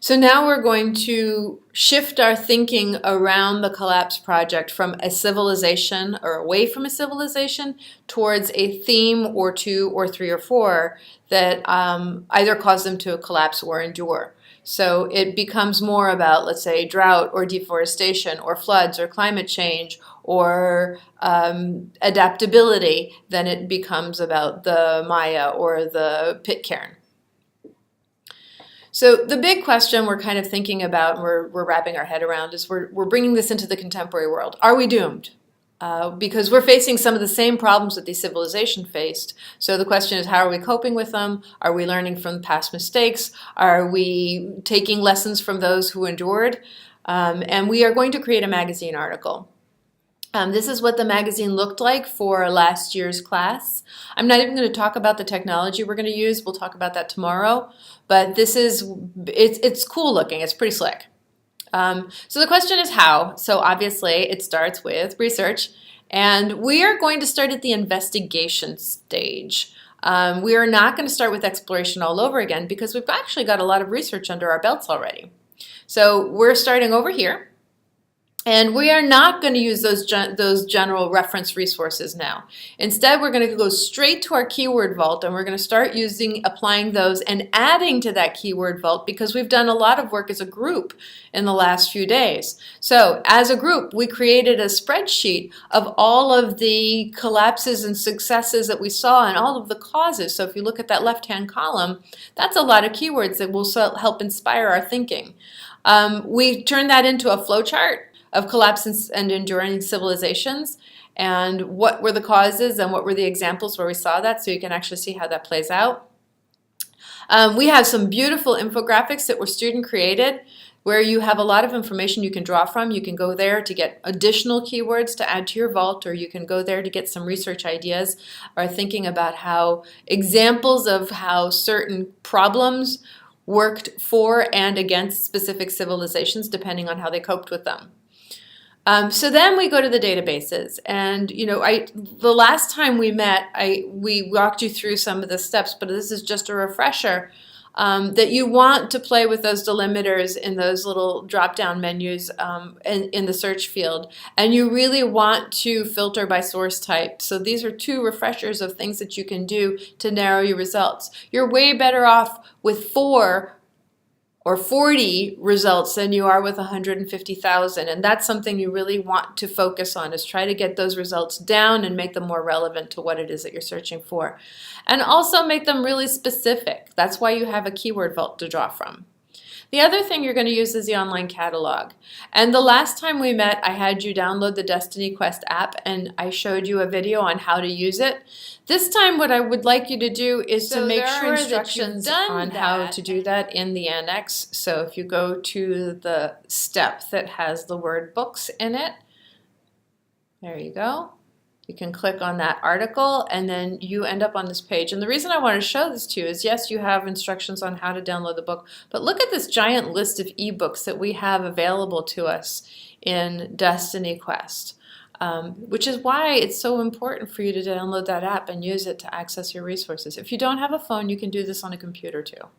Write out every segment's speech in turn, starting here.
So now we're going to shift our thinking around the Collapse project from a civilization or away from a civilization towards a theme or two or three or four that either cause them to collapse or endure. So it becomes more about, let's say, drought or deforestation or floods or climate change or adaptability than it becomes about the Maya or the Pitcairn. So the big question we're kind of thinking about, and we're wrapping our head around, is we're bringing this into the contemporary world. Are we doomed? Because we're facing some of the same problems that the civilization faced. So the question is, how are we coping with them? Are we learning from past mistakes? Are we taking lessons from those who endured? And we are going to create a magazine article. This is what the magazine looked like for last year's class. I'm not even going to talk about the technology we're going to use. We'll talk about that tomorrow. But this is, it's cool looking. It's pretty slick. So the question is how. So obviously it starts with research. And we are going to start at the investigation stage. We are not going to start with exploration all over again because we've actually got a lot of research under our belts already. So we're starting over here. And we are not going to use those general reference resources now. Instead, we're going to go straight to our keyword vault, and we're going to start applying those and adding to that keyword vault because we've done a lot of work as a group in the last few days. So as a group, we created a spreadsheet of all of the collapses and successes that we saw and all of the causes. So if you look at that left-hand column, that's a lot of keywords that will help inspire our thinking. We turned that into a flowchart of collapse and enduring civilizations, and what were the causes and what were the examples where we saw that, so you can actually see how that plays out. We have some beautiful infographics that were student created where you have a lot of information you can draw from. You can go there to get additional keywords to add to your vault, or you can go there to get some research ideas or thinking about how examples of how certain problems worked for and against specific civilizations depending on how they coped with them. So then we go to the databases, and the last time we met, we walked you through some of the steps, but this is just a refresher that you want to play with those delimiters in those little drop-down menus in the search field, and you really want to filter by source type. So these are two refreshers of things that you can do to narrow your results. You're way better off with 4 or 40 results than you are with 150,000. And that's something you really want to focus on, is try to get those results down and make them more relevant to what it is that you're searching for. And also make them really specific. That's why you have a keyword vault to draw from. The other thing you're going to use is the online catalog. And the last time we met, I had you download the Destiny Quest app, and I showed you a video on how to use it. This time what I would like you to do is to make sure instructions on how to do that in the annex. So if you go to the step that has the word books in it, there you go. You can click on that article and then you end up on this page. And the reason I want to show this to you is, yes, you have instructions on how to download the book, but look at this giant list of ebooks that we have available to us in Destiny Quest, which is why it's so important for you to download that app and use it to access your resources. If you don't have a phone, you can do this on a computer too.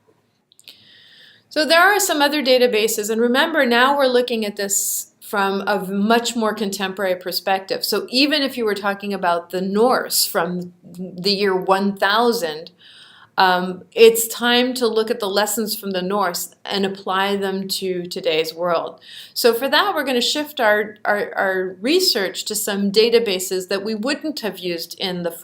So there are some other databases, and remember, now we're looking at this from a much more contemporary perspective. So even if you were talking about the Norse from the year 1000, it's time to look at the lessons from the Norse and apply them to today's world. So for that, we're going to shift our research to some databases that we wouldn't have used in the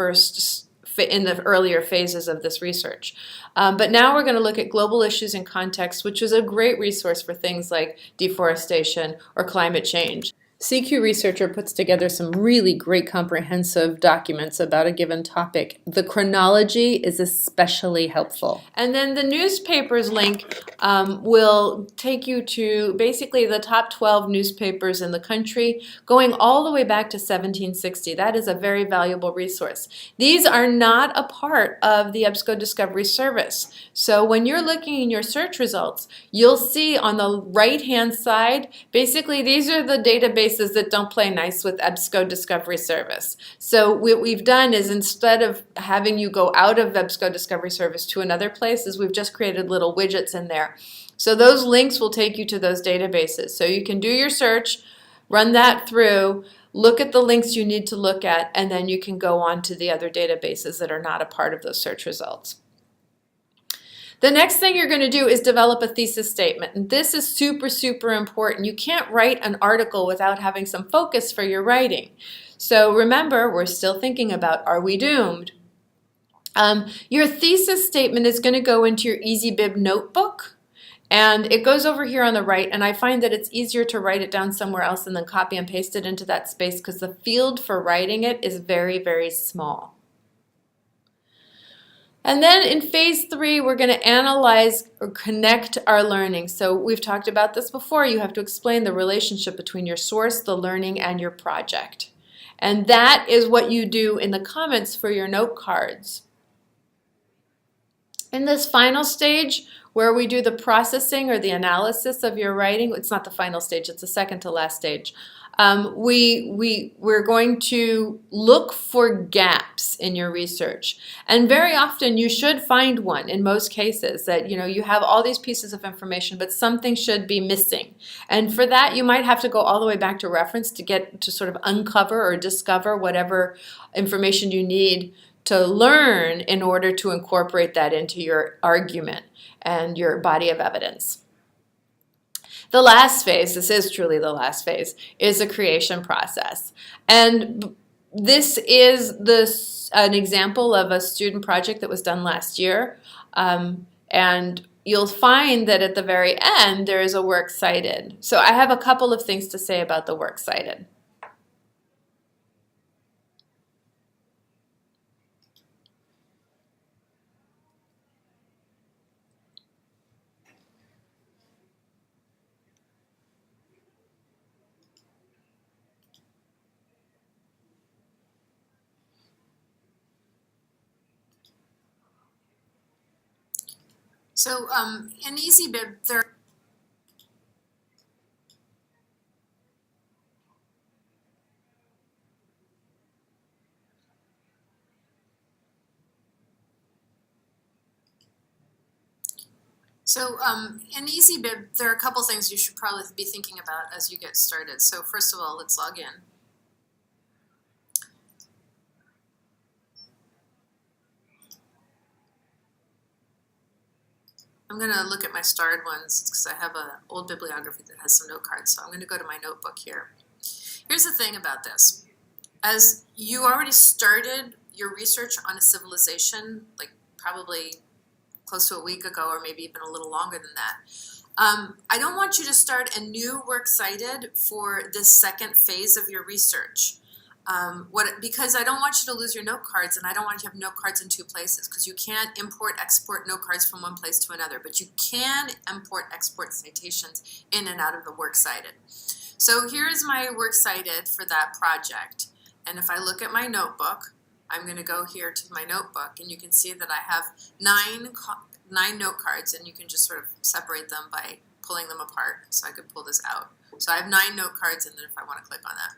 earlier phases of this research. But now we're going to look at global issues and context, which is a great resource for things like deforestation or climate change. CQ Researcher puts together some really great comprehensive documents about a given topic. The chronology is especially helpful. And then the newspapers link will take you to basically the top 12 newspapers in the country, going all the way back to 1760. That is a very valuable resource. These are not a part of the EBSCO Discovery Service. So when you're looking in your search results, you'll see on the right-hand side, basically these are the databases that don't play nice with EBSCO Discovery Service. So what we've done is, instead of having you go out of EBSCO Discovery Service to another place, is we've just created little widgets in there there. So those links will take you to those databases. So you can do your search, run that through, look at the links you need to look at, and then you can go on to the other databases that are not a part of those search results. The next thing you're going to do is develop a thesis statement. And this is super, super important. You can't write an article without having some focus for your writing. So remember, we're still thinking about, are we doomed? Your thesis statement is going to go into your EasyBib notebook. And it goes over here on the right, and I find that it's easier to write it down somewhere else and then copy and paste it into that space because the field for writing it is very, very small. And then in phase 3, we're going to analyze or connect our learning. So we've talked about this before. You have to explain the relationship between your source, the learning, and your project. And that is what you do in the comments for your note cards. In this final stage, where we do the processing or the analysis of your writing, it's not the final stage, it's the second to last stage. We're going to look for gaps in your research. And very often you should find one in most cases that, you have all these pieces of information, but something should be missing. And for that, you might have to go all the way back to reference to get to sort of uncover or discover whatever information you need to learn in order to incorporate that into your argument and your body of evidence. The last phase, this is truly the last phase, is the creation process. And this is an example of a student project that was done last year. And you'll find that at the very end, there is a work cited. So I have a couple of things to say about the work cited. So in EasyBib, there are a couple things you should probably be thinking about as you get started. So first of all, let's log in. I'm going to look at my starred ones because I have an old bibliography that has some note cards. So I'm going to go to my notebook here. Here's the thing about this. As you already started your research on a civilization, like probably close to a week ago or maybe even a little longer than that, I don't want you to start a new work cited for this second phase of your research. Because I don't want you to lose your note cards, and I don't want you to have note cards in two places, because you can't import, export note cards from one place to another, but you can import, export citations in and out of the works cited. So here's my works cited for that project, and if I look at my notebook, I'm going to go here to my notebook, and you can see that I have nine note cards, and you can just sort of separate them by pulling them apart. So I could pull this out. So I have 9 note cards, and then if I want to click on that,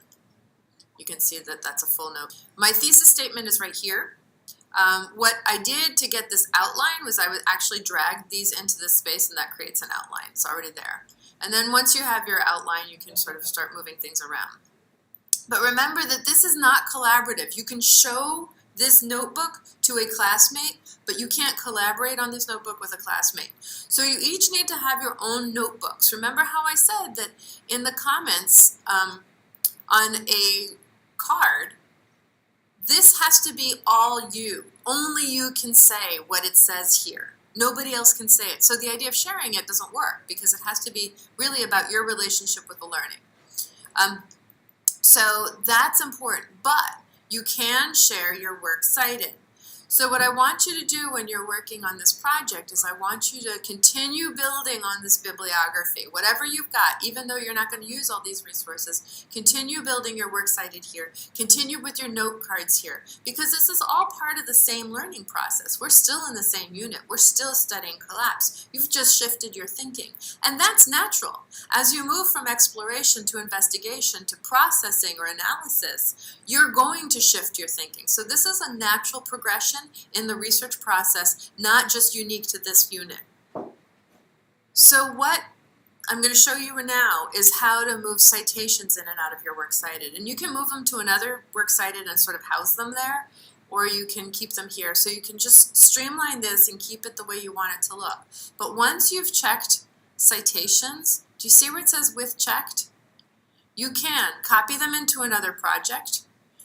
you can see that that's a full note. My thesis statement is right here. What I did to get this outline was I would actually drag these into this space, and that creates an outline. It's already there. And then once you have your outline, you can sort of start moving things around. But remember that this is not collaborative. You can show this notebook to a classmate, but you can't collaborate on this notebook with a classmate. So you each need to have your own notebooks. Remember how I said that in the comments on a card, this has to be all you. Only you can say what it says here. Nobody else can say it. So the idea of sharing it doesn't work because it has to be really about your relationship with the learning. So that's important, but you can share your work cited. So what I want you to do when you're working on this project is I want you to continue building on this bibliography. Whatever you've got, even though you're not going to use all these resources, continue building your works cited here. Continue with your note cards here, because this is all part of the same learning process. We're still in the same unit. We're still studying collapse. You've just shifted your thinking. And that's natural. As you move from exploration to investigation to processing or analysis, you're going to shift your thinking. So this is a natural progression in the research process, not just unique to this unit. So what I'm going to show you now is how to move citations in and out of your Works Cited. And you can move them to another Works Cited and sort of house them there, or you can keep them here. So you can just streamline this and keep it the way you want it to look. But once you've checked citations, do you see where it says with checked? You can copy them into another project.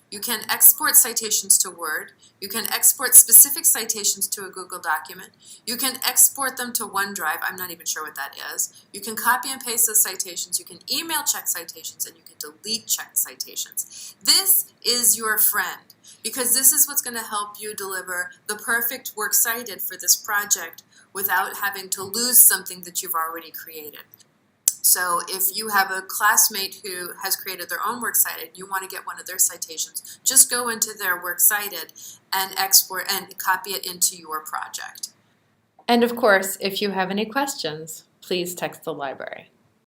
You can export citations to Word. You can export specific citations to a Google document. You can export them to OneDrive. I'm not even sure what that is. You can copy and paste those citations. You can email check citations, and you can delete check citations. This is your friend, because this is what's going to help you deliver the perfect Works Cited for this project without having to lose something that you've already created. So if you have a classmate who has created their own Works Cited, you want to get one of their citations, just go into their Works Cited and export and copy it into your project. And of course, if you have any questions, please text the library.